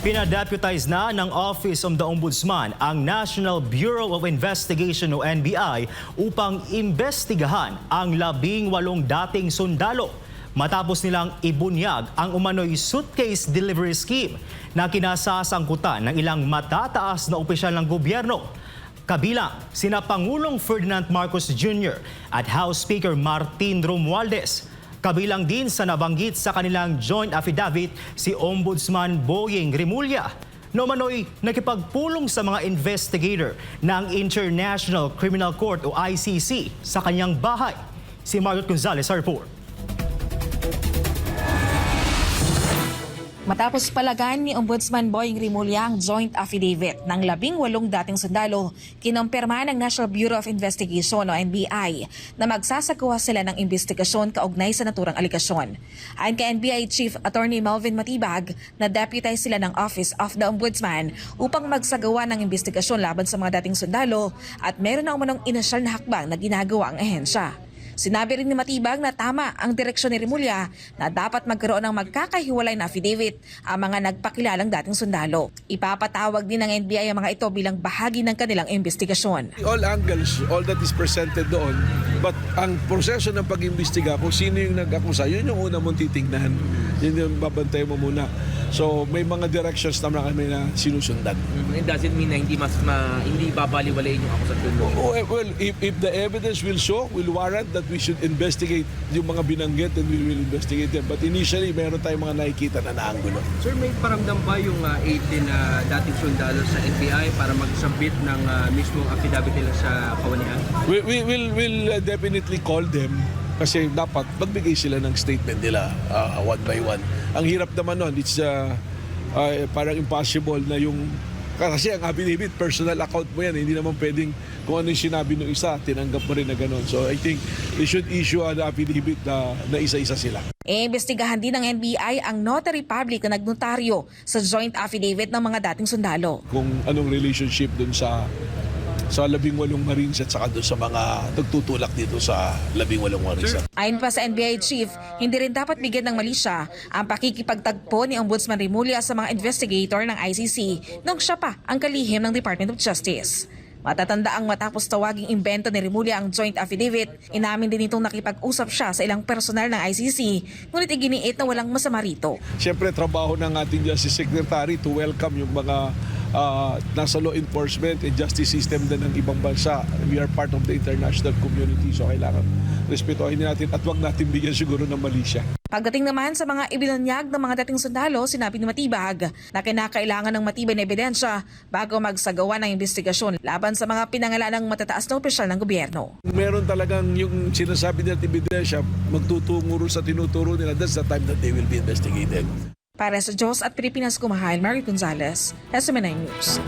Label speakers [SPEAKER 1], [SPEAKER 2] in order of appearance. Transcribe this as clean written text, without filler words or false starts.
[SPEAKER 1] Pinadeputize na ng Office of the Ombudsman ang National Bureau of Investigation o NBI upang imbestigahan ang 18 dating sundalo matapos nilang ibunyag ang umano'y suitcase delivery scheme na kinasasangkutan ng ilang matataas na opisyal ng gobyerno. Kabilang sina Pangulong Ferdinand Marcos Jr. at House Speaker Martin Romualdez. Kabilang din sa nabanggit sa kanilang joint affidavit si Ombudsman Boying Rimulya na umano'y nakipagpulong sa mga investigator ng International Criminal Court o ICC sa kanyang bahay. Si Margot Gonzalez sa report.
[SPEAKER 2] Matapos palagan ni Ombudsman Boying Rimulya ang joint affidavit ng 18 dating sundalo, kinumpirma ng National Bureau of Investigation o NBI na magsasagawa sila ng investigasyon kaugnay sa naturang aligasyon. Ayon kay NBI Chief Attorney Melvin Matibag, na deputize sila ng Office of the Ombudsman upang magsagawa ng investigasyon laban sa mga dating sundalo at meron na umanong inisyal na hakbang na ginagawa ang ahensya. Sinabi rin ni Matibag na tama ang direksyon ni Rimulya na dapat magkaroon ng magkakahiwalay na affidavit ang mga nagpakilalang dating sundalo. Ipapatawag din ng NBI ang mga ito bilang bahagi ng kanilang investigasyon.
[SPEAKER 3] All angles, all that is presented doon, but ang proseso ng pag-imbestiga kung sino yung nag-akusa, yun yung una mong titignan, yun yung babantay mo muna. So may mga directions naman kami na sinusundan.
[SPEAKER 4] It doesn't mean na hindi babaliwalayin yung akusasyon mo.
[SPEAKER 3] Well, if the evidence will show, will warrant that we should investigate yung mga binanggit, and we will investigate them. But initially, meron tayong mga nakikita na naanggulo.
[SPEAKER 5] Sir, may paramdam ba yung 18 na dating sundalo sa NBI para magsabit ng mismong affidavit nila sa kawanihan?
[SPEAKER 3] We'll definitely call them kasi dapat magbigay sila ng statement nila one by one. Ang hirap naman nun, it's parang impossible na yung kasi ang affidavit, personal account mo yan. Hindi naman pwedeng kung ano yung sinabi ng isa, tinanggap mo rin na gano'n. So I think they should issue an affidavit na isa-isa sila.
[SPEAKER 2] Iimbestigahan din ng NBI ang notary public na nagnotaryo sa joint affidavit ng mga dating sundalo.
[SPEAKER 3] Kung anong relationship dun sa 18 Marines at saka doon sa mga nagtutulak dito sa 18 Marines.
[SPEAKER 2] Ayon pa sa NBI Chief, hindi rin dapat bigyan ng mali siya ang pakikipagtagpo ni Ombudsman Rimulya sa mga investigator ng ICC nung siya pa ang kalihim ng Department of Justice. Matatanda ang matapos tawaging imbento ni Rimulya ang joint affidavit, inamin din itong nakipag-usap siya sa ilang personal ng ICC, ngunit iginiit na walang masama rito.
[SPEAKER 3] Siyempre, trabaho ng ating Justice Secretary to welcome yung mga nasa law enforcement and justice system din ng ibang bansa. We are part of the international community, so kailangan respetuhin natin at huwag natin bigyan siguro ng mali siya.
[SPEAKER 2] Pagdating naman sa mga ibinunyag ng mga dating sundalo, sinabi ni Matibag na kinakailangan ng matibay na ebidensya bago magsagawa ng investigasyon laban sa mga pinangalan ng matataas na opisyal ng gobyerno.
[SPEAKER 3] Meron talagang yung sinasabi nila ebidensya, magtutungo sa tinuturo nila, that's the time that they will be investigated.
[SPEAKER 2] Para sa Diyos at Pilipinas, kumahal, Margot Gonzalez, SMNI News.